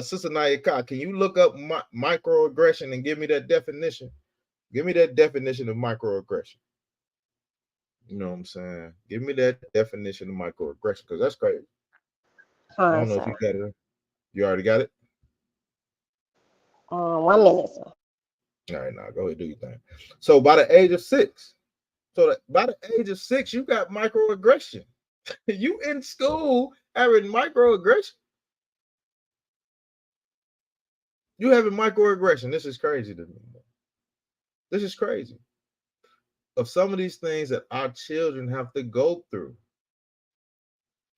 S1: Sister Nayaka, can you look up microaggression and give me that definition? Give me that definition of microaggression. You know what I'm saying? Give me that definition of microaggression because that's crazy. I
S2: Fine,
S1: don't know if you
S2: sir.
S1: got it. You already got it?
S2: 1 minute, sir.
S1: All right, now go ahead, do your thing. So by the age of 6, by the age of 6, you got microaggression. You in school having microaggression. You having microaggression. This is crazy to me. This is crazy. Of some of these things that our children have to go through.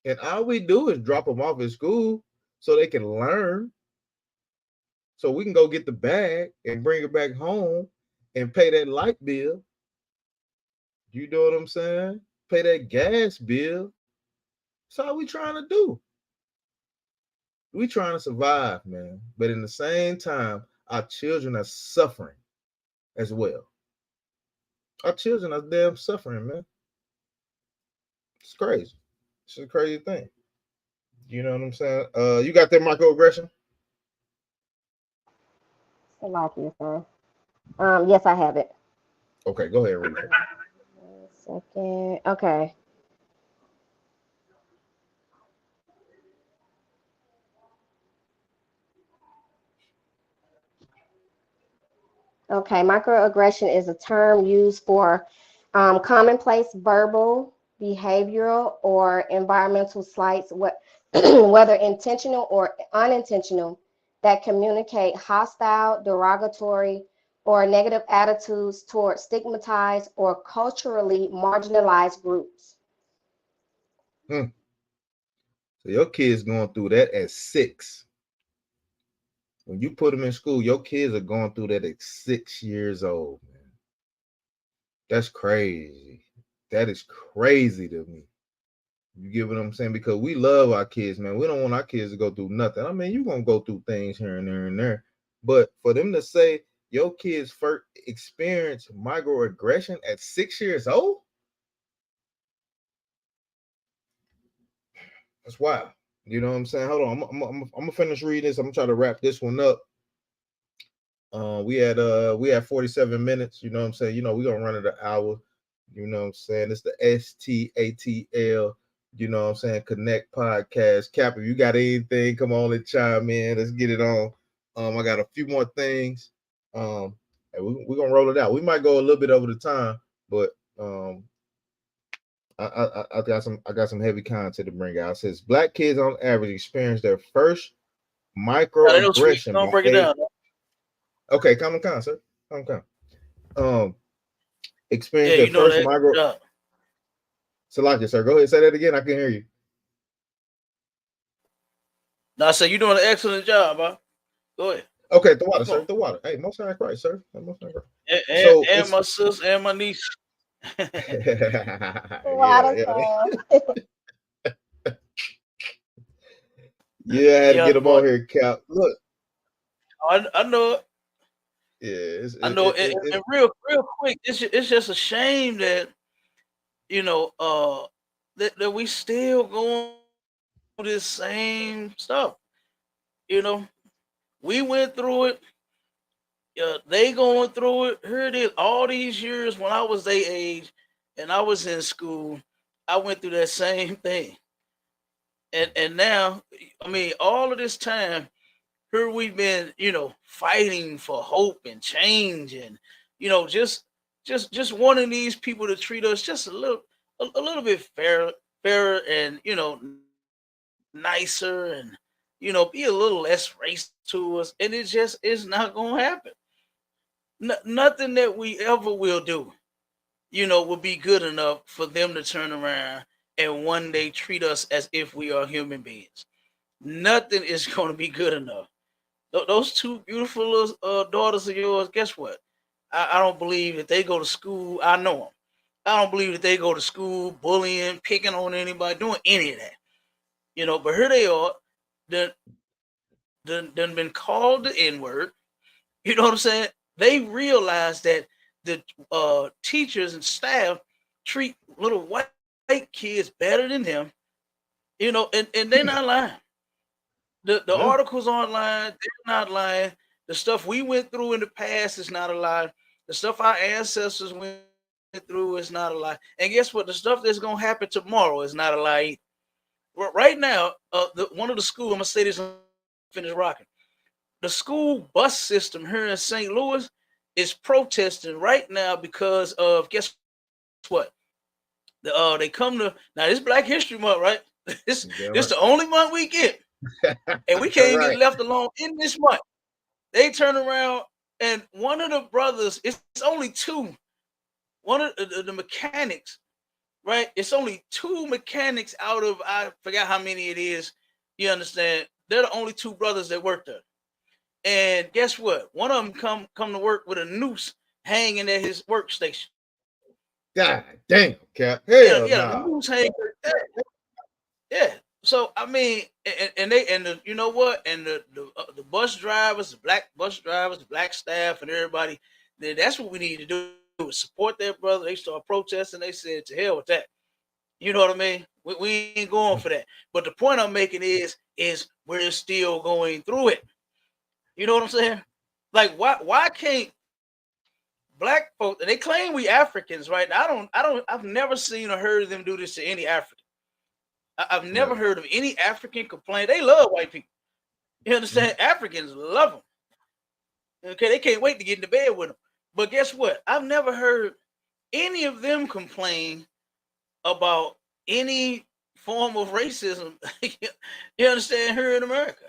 S1: And all we do is drop them off at school so they can learn. So we can go get the bag and bring it back home and pay that light bill. You know what I'm saying? Pay that gas bill. That's all we trying to do. We trying to survive, man. But in the same time, our children are suffering as well. Our children are damn suffering, man. It's crazy. It's a crazy thing. You know what I'm saying? You got that microaggression?
S2: I like you, sir. Yes, I have it.
S1: Okay, go ahead and read it.
S2: 1 second. Okay. Okay, microaggression is a term used for commonplace verbal, behavioral, or environmental slights, whether intentional or unintentional, that communicate hostile, derogatory, or negative attitudes toward stigmatized or culturally marginalized groups.
S1: Hmm. So your kids going through that at 6. When you put them in school, your kids are going through that at 6 years old, man. That's crazy. That is crazy to me. You get what I'm saying? Because we love our kids, man. We don't want our kids to go through nothing. I mean, you're gonna go through things here and there and there. But for them to say your kids first experience microaggression at 6 years old, that's wild. You know what I'm saying? Hold on, I'm gonna finish reading this. I'm gonna try to wrap this one up. We had 47 minutes. You know what I'm saying? You know we're gonna run it an hour. You know what I'm saying? It's the STATL. You know what I'm saying? Connect podcast. Cap, if you got anything, come on and chime in. Let's get it on. I got a few more things. And we're gonna roll it out. We might go a little bit over the time, but I got some heavy content to bring out. It says black kids on average experience their first
S3: Now, they know sweet.
S1: microaggression
S3: Don't
S1: by
S3: break it
S1: age.
S3: down.
S1: Okay, come, sir. Come. Um,
S3: Yeah,
S1: experience their
S3: you know
S1: first
S3: that.
S1: micro.
S3: Yeah.
S1: Salaki, sir. Go ahead, say that again. I can hear you.
S3: Now I say you're doing an excellent job, huh? Go ahead.
S1: Okay, the water,
S3: Keep
S1: sir.
S3: going.
S1: The water. Hey, most high Christ, sir. Most high Christ.
S3: And, and,
S1: So
S3: and
S1: it's
S3: my sis and my niece.
S1: yeah, yeah. I had to
S3: Yeah,
S1: get them on
S3: but
S1: here, Cap. Look,
S3: I know it.
S1: yeah, it's
S3: I
S1: it,
S3: know
S1: it,
S3: it,
S1: it, it
S3: and real quick, it's just a shame that you know that we still going through this same stuff. You know, we went through it. They going through it. Here it is. All these years when I was their age and I was in school, I went through that same thing. And now, I mean, all of this time, here we've been, fighting for hope and change, and just wanting these people to treat us just a little bit fairer, and nicer, and be a little less racist to us, and it just is not gonna happen. Nothing that we ever will do, will be good enough for them to turn around and one day treat us as if we are human beings. Nothing is going to be good enough. Those two beautiful little, daughters of yours, guess what? I don't believe that they go to school. I know them. I don't believe that they go to school bullying, picking on anybody, doing any of that. But here they are, done, done been called the N word. You know what I'm saying? They realize that the teachers and staff treat little white kids better than them. And they're not lying. The
S1: yeah,
S3: articles online, they're not lying. The stuff we went through in the past is not a lie. The stuff our ancestors went through is not a lie. And guess what? The stuff that's gonna happen tomorrow is not a lie either. Right now, one of the schools, I'm gonna say this and finish rocking. The school bus system here in St. Louis is protesting right now because of guess what? They come to now this Black History Month, right? This the only month we get, and we can't get left alone in this month. They turn around and one of the brothers, it's only two, one of the mechanics, right? It's only two mechanics out of I forgot how many it is. You understand? They're the only two brothers that work there. And guess what? One of them come to work with a noose hanging at his workstation.
S1: God damn, Cap.
S3: Yeah,
S1: Hell
S3: yeah, the
S1: nah.
S3: noose hanging. Yeah. So I mean, and they and the you know what, and the bus drivers, the black bus drivers, the black staff, and everybody, that's what we need to do is support their brother. They start protesting. They said to hell with that. You know what I mean? We ain't going for that. But the point I'm making is we're still going through it. You know what I'm saying? Like why can't black folks, they claim we Africans, right? I've never seen or heard them do this to any African. I've never heard of any African complain. They love white people. You understand? Africans love them. Okay, they can't wait to get into bed with them. But guess what? I've never heard any of them complain about any form of racism. You understand? Here in America,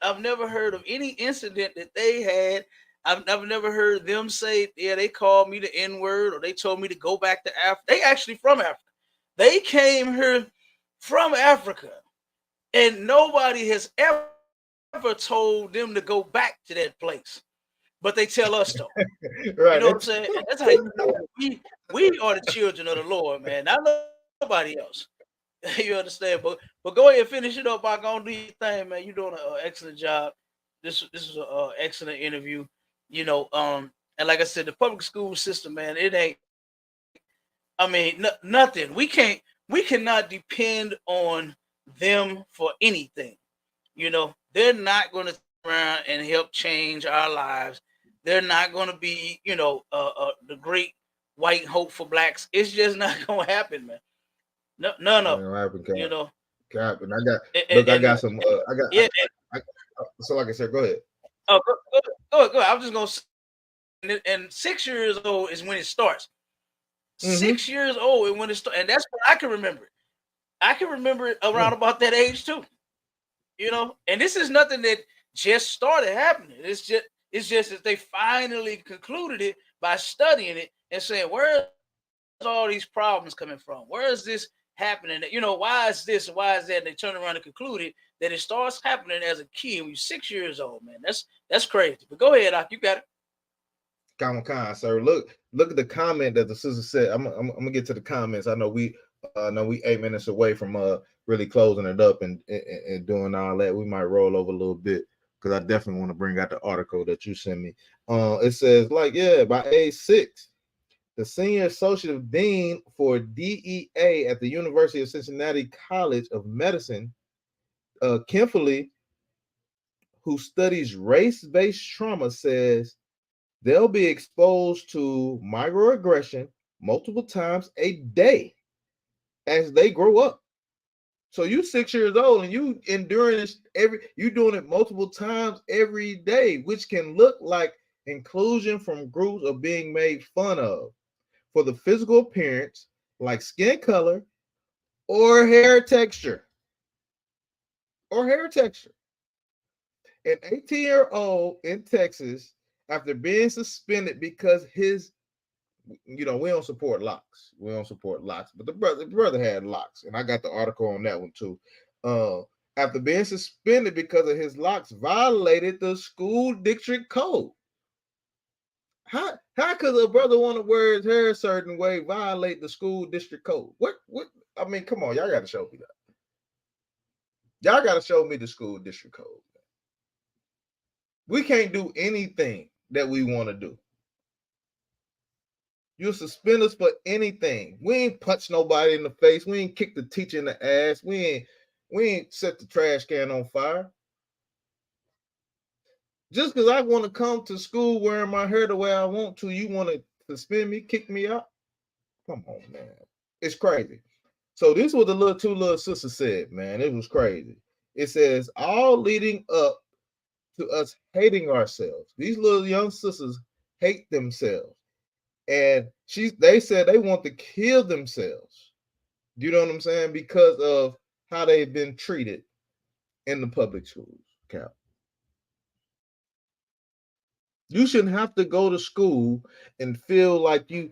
S3: I've never heard of any incident that they had. I've never heard them say, "Yeah, they called me the N word," or they told me to go back to Africa. They actually from Africa. They came here from Africa, and nobody has ever told them to go back to that place. But they tell us to.
S1: Right.
S3: You know what I'm saying? And that's how you know we are the children of the Lord, man. Not nobody else. You understand? But go ahead and finish it up. I'm gonna do your thing, man. You're doing an excellent job. This is an excellent interview. You know, and like I said, the public school system, man, it ain't. I mean, nothing. We cannot depend on them for anything. You know, they're not going to turn around and help change our lives. They're not going to be, the great white hope for blacks. It's just not going to happen, man. No, none of them.
S1: Happen, Cap.
S3: You know,
S1: Cap. And I got
S3: and,
S1: I got some.
S3: yeah.
S1: So like I said, go ahead.
S3: Oh, go ahead. I was just gonna say, and 6 years old is when it starts. 6 years old and when it starts, and that's what I can remember. I can remember it around about that age too. You know, and this is nothing that just started happening. It's just that they finally concluded it by studying it and saying, where is all these problems coming from? Where is this happening? You know, why is this and why is that? And they turn around and concluded that it starts happening as a kid when you're 6 years old, man. That's crazy. But go ahead, Doc, you got it.
S1: Con, sir. Look at the comment that the sister said. I'm gonna get to the comments. I know we 8 minutes away from really closing it up and doing all that. We might roll over a little bit because I definitely want to bring out the article that you sent me. It says by age 6, the senior associate dean for DEA at the University of Cincinnati College of Medicine, Kimberly, who studies race-based trauma, says they'll be exposed to microaggression multiple times a day as they grow up. So you 6 years old and you enduring this you doing it multiple times every day, which can look like inclusion from groups or being made fun of for the physical appearance, like skin color or hair texture. An 18-year-old in Texas, after being suspended because we don't support locks. But the brother had locks, and I got the article on that one too. After being suspended because of his locks violated the school district code. How could a brother want to wear his hair a certain way violate the school district code? What I mean, come on, y'all got to show me that. Y'all got to show me the school district code. We can't do anything that we want to do. You'll suspend us for anything. We ain't punch nobody in the face. We ain't kick the teacher in the ass. We ain't set the trash can on fire. Just because I want to come to school wearing my hair the way I want to, you want to suspend me, kick me out? Come on, man. It's crazy. So this is what the little two little sisters said, man. It was crazy. It says all leading up to us hating ourselves. These little young sisters hate themselves. And they said they want to kill themselves. You know what I'm saying? Because of how they've been treated in the public schools. Cap. You shouldn't have to go to school and feel like you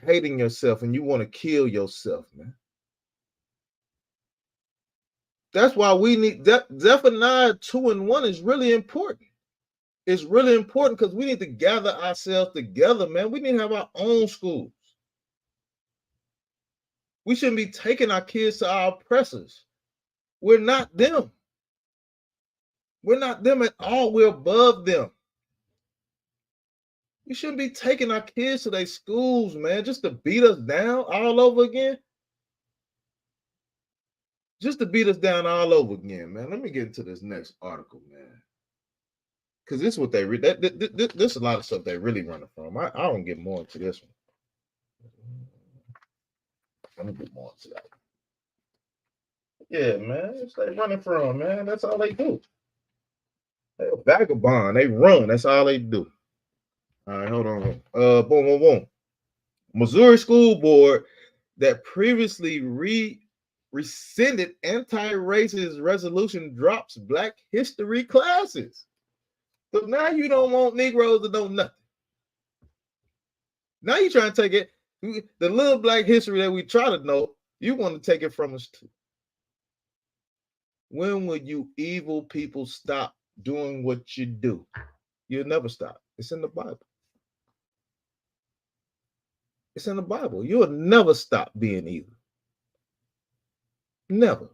S1: hating yourself and you want to kill yourself, man. That's why we need Zephaniah 2 and 1 is really important. It's really important because we need to gather ourselves together, man. We need to have our own schools. We shouldn't be taking our kids to our oppressors. We're not them. We're not them at all. We're above them. We shouldn't be taking our kids to their schools, man, just to beat us down all over again. Just to beat us down all over again, man. Let me get into this next article, man. Because this is what they read. This a lot of stuff they really running from. I don't get more into this one. Let me get more into that. Yeah, man. That's what they running from, man. That's all they do. They a vagabond. They run. That's all they do. All right, hold on. Boom. Missouri School Board that previously rescinded anti-racist resolution drops Black history classes. So now you don't want Negroes to know nothing. Now you're trying to take it, the little Black history that we try to know, you want to take it from us too. When will you evil people stop doing what you do? You'll never stop. It's in the Bible. It's in the Bible. You'll never stop being evil. Never.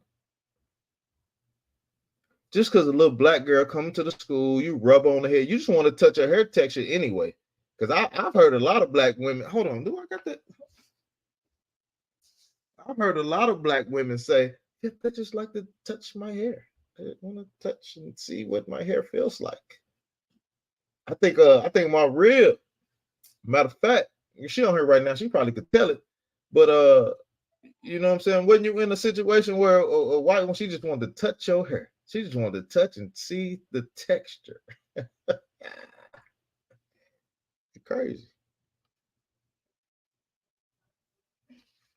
S1: Just because a little Black girl comes to the school, you rub on the head. You just want to touch her hair texture anyway. Because I've heard a lot of Black women. Hold on, do I got that? I've heard a lot of Black women say, yeah, they just like to touch my hair. They want to touch and see what my hair feels like. I think my rib, matter of fact, she on here right now, she probably could tell it. But you know what I'm saying? When you're in a situation where a white one, she just wanted to touch your hair. She just wanted to touch and see the texture. It's crazy.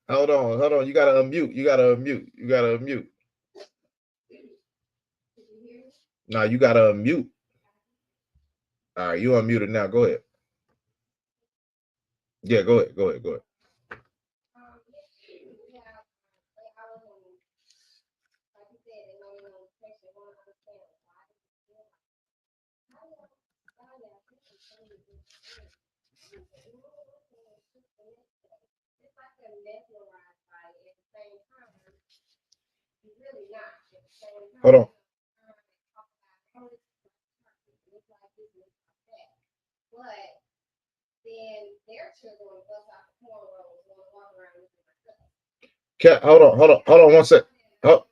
S1: Hold on. You gotta unmute. No, you gotta unmute. All right, you unmuted now. Go ahead. Yeah, go ahead. Hold on. Cat, hold on 1 sec. Hold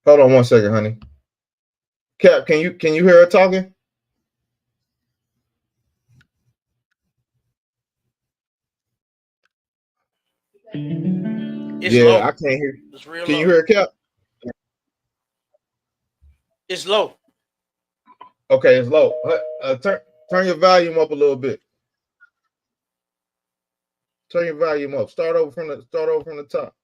S1: on 1 second, honey. Cap, can you hear her talking?
S3: It's
S1: Yeah,
S3: low.
S1: I can't hear.
S3: It's real
S1: Can
S3: low.
S1: you hear Cap?
S3: It's low.
S1: Okay, it's low. Turn your volume up a little bit. Turn your volume up. Start over from the top.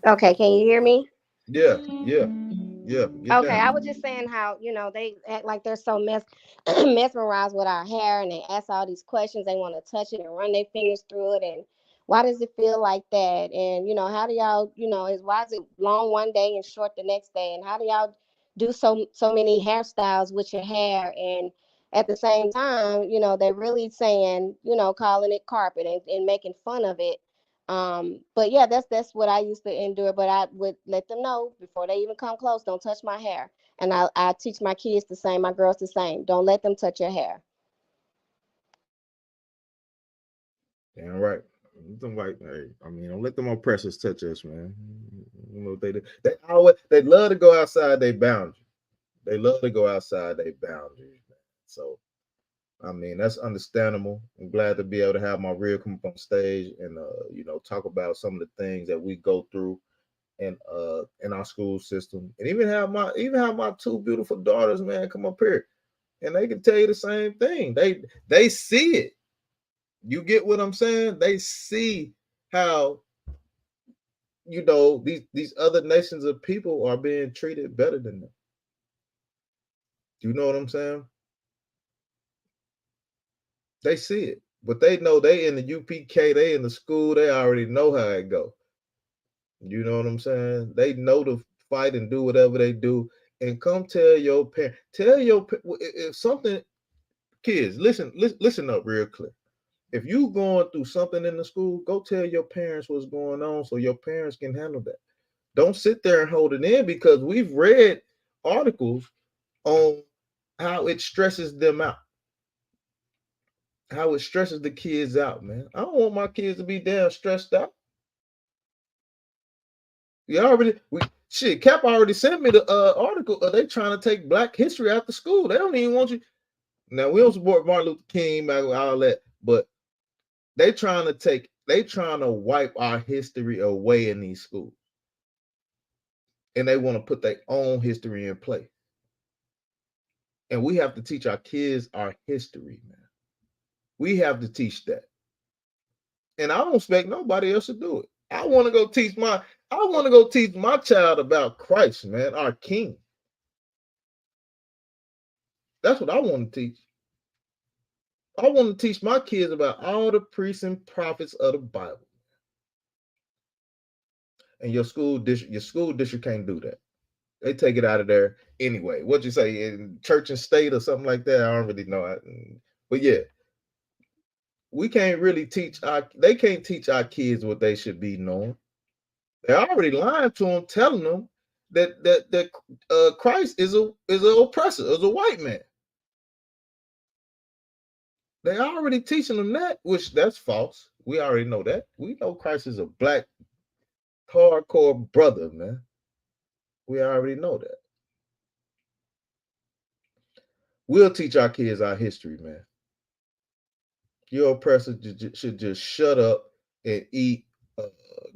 S2: Okay, can you hear me?
S1: Yeah. Get
S2: Okay, I
S1: down.
S2: was just saying how, they act like they're so mesmerized with our hair, and they ask all these questions. They want to touch it and run their fingers through it, and why does it feel like that? And how do y'all, why is it long one day and short the next day? And how do y'all do so many hairstyles with your hair? And at the same time, they're really saying, calling it carpet and making fun of it. But yeah, that's what I used to endure. But I would let them know before they even come close, don't touch my hair. And I teach my kids the same, my girls the same. Don't let them touch your hair.
S1: Damn right. Them white, hey, I mean, don't let them oppressors touch us, man. You know what they do? They love to go outside their boundaries. They love to go outside their boundaries, man. So I mean, that's understandable. I'm glad to be able to have my real come up on stage and talk about some of the things that we go through in our school system, and even have my two beautiful daughters, man, come up here and they can tell you the same thing. They see it. You get what I'm saying? They see how these other nations of people are being treated better than them. You know what I'm saying? They see it, but they know they in the UPK, they in the school, they already know how it go. You know what I'm saying? They know to fight and do whatever they do. And come tell your parent, if something, kids, listen up real clear. If you going through something in the school, go tell your parents what's going on so your parents can handle that. Don't sit there and hold it in, because we've read articles on how it stresses them out, how it stresses the kids out, man. I don't want my kids to be damn stressed out. You already we shit. Cap already sent me the article. They trying to take Black history out the school. They don't even want you. Now we don't support Martin Luther King, all that, but they trying to wipe our history away in these schools, and they want to put their own history in place. And we have to teach our kids our history, man. We have to teach that. And I don't expect nobody else to do it. I want to go teach my child about Christ, man, our King. That's what I want to teach. I want to teach my kids about all the priests and prophets of the Bible. And your school district can't do that. They take it out of there anyway. What you say, in church and state or something like that? I don't really know. But yeah, they can't teach our kids what they should be knowing. They're already lying to them, telling them that Christ is an oppressor, is a white man. They already teaching them that, which that's false. We already know that. We know Christ is a black hardcore brother, man. We already know that. We'll teach our kids our history, man. Your oppressor should just shut up and eat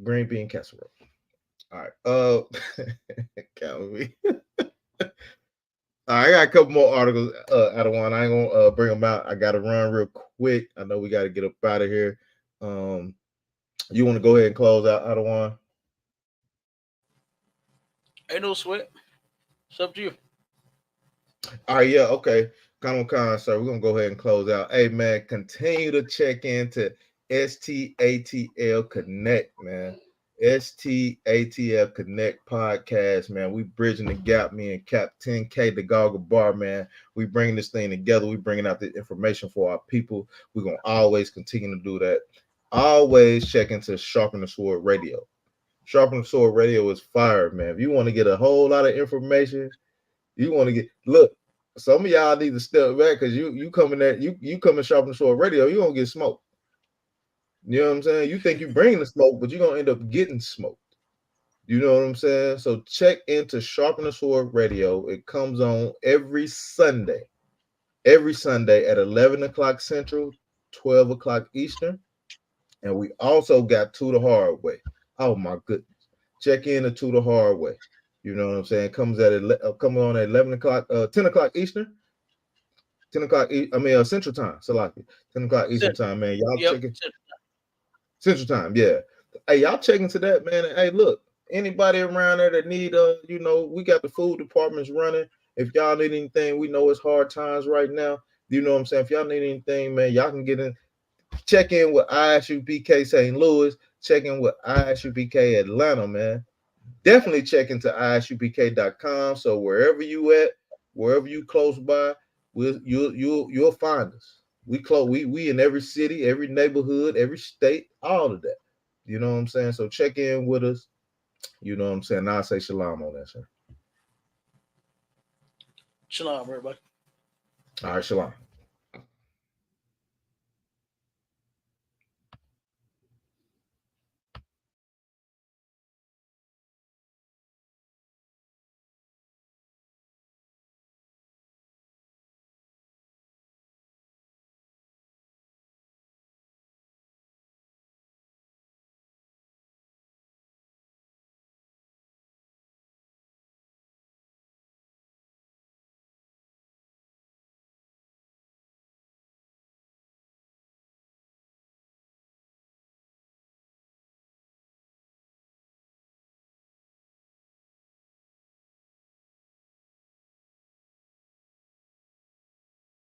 S1: green bean casserole. All right. Count me. All right, I got a couple more articles out of one. I ain't gonna bring them out. I gotta run real quick. I know we gotta get up out of here. You want to go ahead and close out of one?
S3: Ain't no sweat. It's up to you.
S1: All right, yeah, okay. Come on, sir. We're gonna go ahead and close out. Hey, man, continue to check into STATL Connect, man. STATL Connect podcast, man. We bridging the gap, me and Cap 10K, the Goggle Bar, man. We bringing this thing together. We bringing out the information for our people. We're gonna always continue to do that. Always check into Sharpen the Sword Radio. Sharpen the Sword Radio is fire, man. If you want to get a whole lot of information, you want to look. Some of y'all need to step back, because you coming at you coming Sharpen the Sword Radio, you gonna get smoked. You know what I'm saying? You think you bringing the smoke, but you're gonna end up getting smoked. You know what I'm saying? So check into Sharpen the Sword Radio. It comes on every Sunday at 11 o'clock Central, 12 o'clock Eastern. And we also got To the Hard Way. Oh my goodness. Check in To the Hard Way. You know what I'm saying? Comes on at 11 o'clock, 10 o'clock Eastern. 10 o'clock, Central Time. Salaki. 10 o'clock Eastern Time, man. Y'all check it. Central Time, yeah. Hey, y'all check into that, man. Hey, look, anybody around there that need, we got the food departments running. If y'all need anything, we know it's hard times right now. You know what I'm saying? If y'all need anything, man, y'all can get in. Check in with ISUPK St. Louis. Check in with ISUPK Atlanta, man. Definitely check into ISUPK.com. So wherever you at, wherever you close by, you'll find us. We in every city, every neighborhood, every state, all of that. You know what I'm saying? So check in with us. You know what I'm saying? Now I say shalom on that, sir.
S3: Shalom, everybody.
S1: All right, shalom.